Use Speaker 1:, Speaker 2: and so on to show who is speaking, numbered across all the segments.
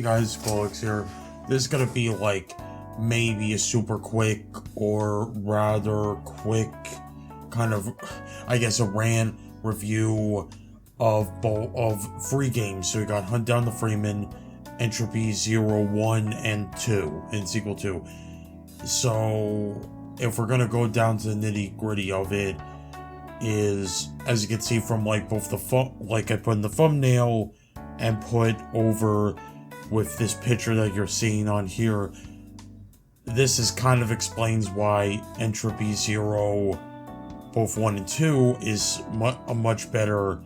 Speaker 1: Hey guys, Claylex here. This is gonna be like maybe a super quick or rather quick kind of, I guess, a rant review of free games. So we got Hunt Down the Freeman, Entropy Zero 1 and 2, and sequel 2. So if we're gonna go down to the nitty gritty of it, is as you can see from like both the like I put in the thumbnail and put over with this picture that you're seeing on here, this is kind of explains why Entropy Zero, both 1 and 2, is a much better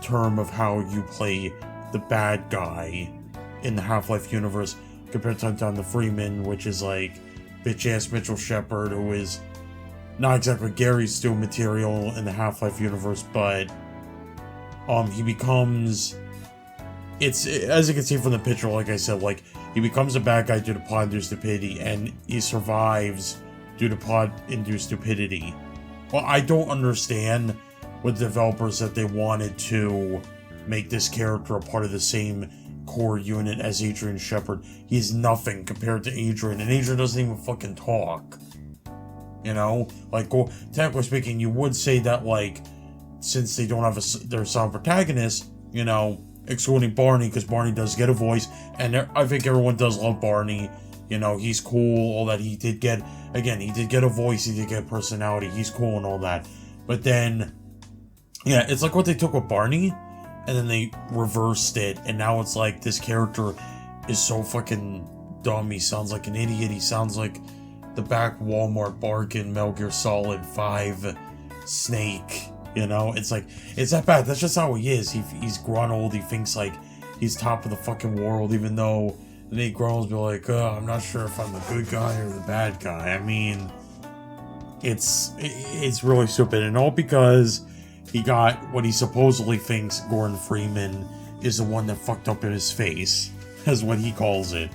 Speaker 1: term of how you play the bad guy in the Half-Life universe compared to Hunt Down the Freeman, which is like bitch-ass Mitchell Shepard, who is not exactly Gary Stu material in the Half-Life universe, but he becomes, it's, as you can see from the picture, like I said, like, he becomes a bad guy due to plot-induced stupidity, and he survives due to plot-induced stupidity. Well, I don't understand with developers that they wanted to make this character a part of the same core unit as Adrian Shepard. He's nothing compared to Adrian, and Adrian doesn't even fucking talk. You know? Like, well, technically speaking, you would say that, like, since they don't have their sound protagonist, you know, excluding Barney, because Barney does get a voice, and I think everyone does love Barney. You know, he's cool, all that. He did get, again, he did get a voice, he did get personality, he's cool and all that. But then, yeah, it's like what they took with Barney, and then they reversed it, and now it's like this character is so fucking dumb, he sounds like an idiot, he sounds like the back Walmart bargain Metal Gear Solid 5 Snake, you know? It's like, it's that bad, that's just how he is. He's grown he thinks like he's top of the fucking world, even though then he grows, be like, oh, I'm not sure if I'm the good guy or the bad guy. I mean, it's really stupid, and all because he got what he supposedly thinks Gordon Freeman is the one that fucked up in his face, as what he calls it.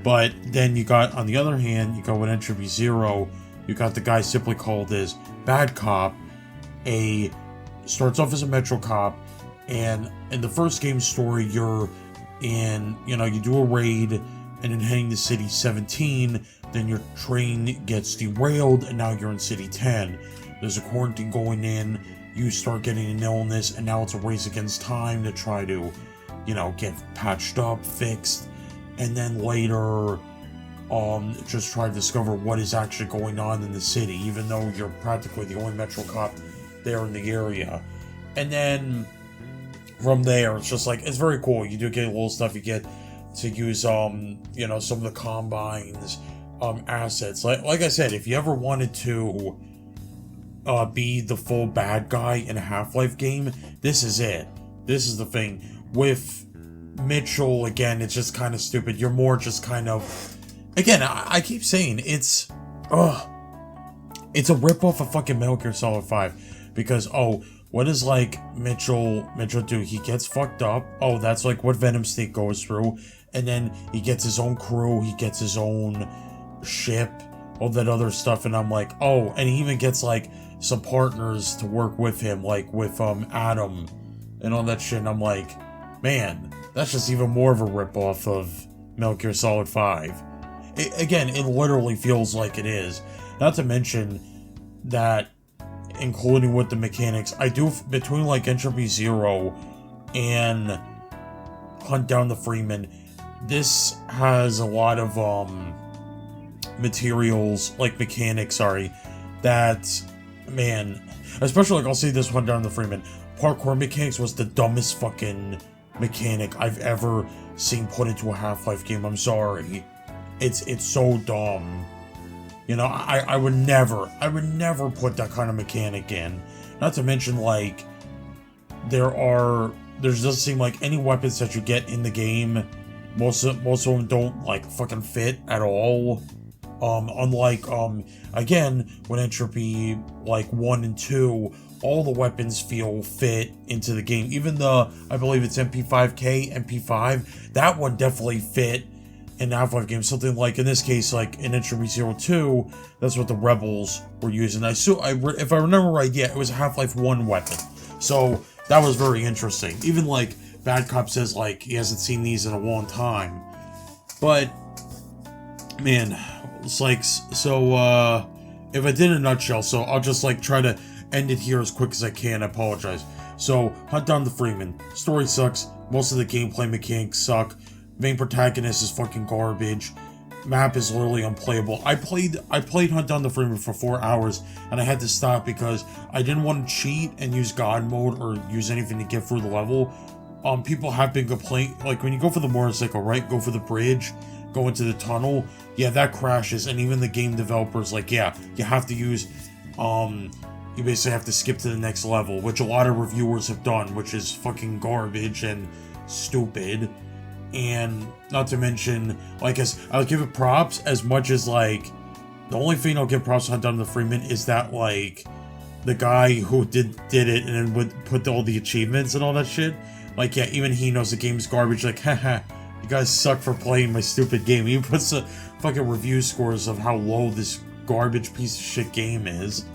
Speaker 1: But then you got, on the other hand, you got with Entropy Zero, you got the guy simply called as Bad Cop, starts off as a Metro cop, and in the first game story, you're in, you know, you do a raid, and then heading to City 17, then your train gets derailed, and now you're in City 10. There's a quarantine going in, you start getting an illness, and now it's a race against time to try to, you know, get patched up, fixed, and then later, just try to discover what is actually going on in the city, even though you're practically the only Metro cop there in the area. And then from there, it's just like, it's very cool. You do get a little stuff. You get to use, you know, some of the Combine's assets. Like I said, if you ever wanted to be the full bad guy in a Half-Life game, this is it. This is the thing. With Mitchell, again, it's just kind of stupid. You're more just kind of, again, I keep saying, it's a ripoff of fucking Metal Gear Solid 5. Because, oh, what does, like, Mitchell do? He gets fucked up. Oh, that's, like, what Venom State goes through. And then he gets his own crew. He gets his own ship. All that other stuff. And I'm like, oh, and he even gets, like, some partners to work with him. Like, with, Adam. And all that shit. And I'm like, man, that's just even more of a ripoff of Metal Gear Solid 5. Again, it literally feels like it is. Not to mention that, including with the mechanics, I do, between like Entropy Zero and Hunt Down the Freeman, this has a lot of materials, like mechanics, that, man, especially like I'll say this Hunt Down the Freeman, parkour mechanics was the dumbest fucking mechanic I've ever seen put into a Half-Life game. I'm sorry. It's so dumb. You know, I would never put that kind of mechanic in. Not to mention, like, there doesn't seem like any weapons that you get in the game, most of them don't, like, fucking fit at all. Unlike, again, when Entropy, like, 1 and 2, all the weapons fit into the game. Even I believe it's MP5K, MP5, that one definitely fit in the Half-Life game. Something like, in this case, like in Entropy Zero 2, that's what the Rebels were using. If I remember right, yeah, it was a Half-Life 1 weapon. So that was very interesting. Even like Bad Cop says like he hasn't seen these in a long time. But, man, it's like, so, if I did in a nutshell, so I'll just, like, try to end it here as quick as I can. I apologize. So, hunt down the Freeman. Story sucks. Most of the gameplay mechanics suck. Main protagonist is fucking garbage. Map is literally unplayable. I played Hunt Down the Freeman for 4 hours, and I had to stop because I didn't want to cheat and use God mode or use anything to get through the level. People have been complaining, like, when you go for the motorcycle, right, go for the bridge, go into the tunnel, yeah, that crashes, and even the game developers, like, yeah, you have to use, you basically have to skip to the next level, which a lot of reviewers have done, which is fucking garbage and stupid. And not to mention, like, I'll give it props as much as, like, the only thing I'll give props to Hunt Down the Freeman is that, like, the guy who did it and then would put all the achievements and all that shit, like, yeah, even he knows the game's garbage, like, haha, you guys suck for playing my stupid game. He puts the fucking review scores of how low this garbage piece of shit game is.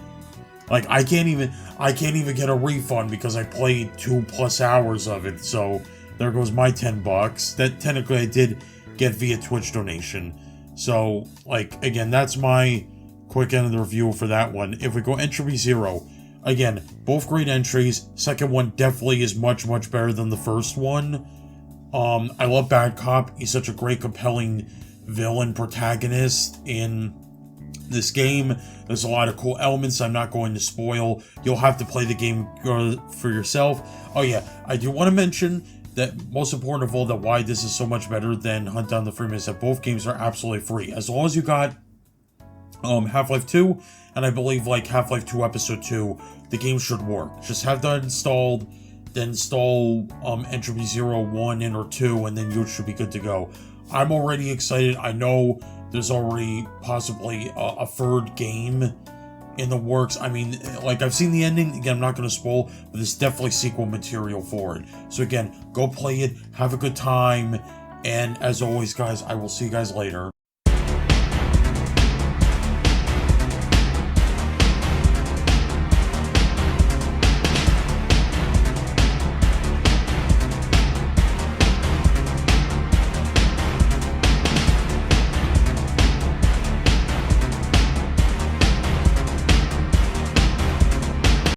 Speaker 1: Like, I can't even get a refund because I played 2+ hours of it, so there goes my $10 that technically I did get via Twitch donation. So, like, again, that's my quick end of the review for that one. If we go Entropy Zero, again, both great entries. Second one definitely is much, much better than the first one. I love Bad Cop. He's such a great, compelling villain protagonist in this game. There's a lot of cool elements I'm not going to spoil. You'll have to play the game for yourself. Oh yeah, I do want to mention that most important of all, that why this is so much better than Hunt Down the Freeman is that both games are absolutely free. As long as you got Half-Life 2, and I believe like Half-Life 2 Episode 2, the game should work. Just have that installed, then install Entropy Zero 1 in or 2, and then you should be good to go. I'm already excited. I know there's already possibly a third game in the works. I mean, like, I've seen the ending. Again, I'm not going to spoil, but there's definitely sequel material for it. So again, go play it, have a good time, and as always, guys, I will see you guys later.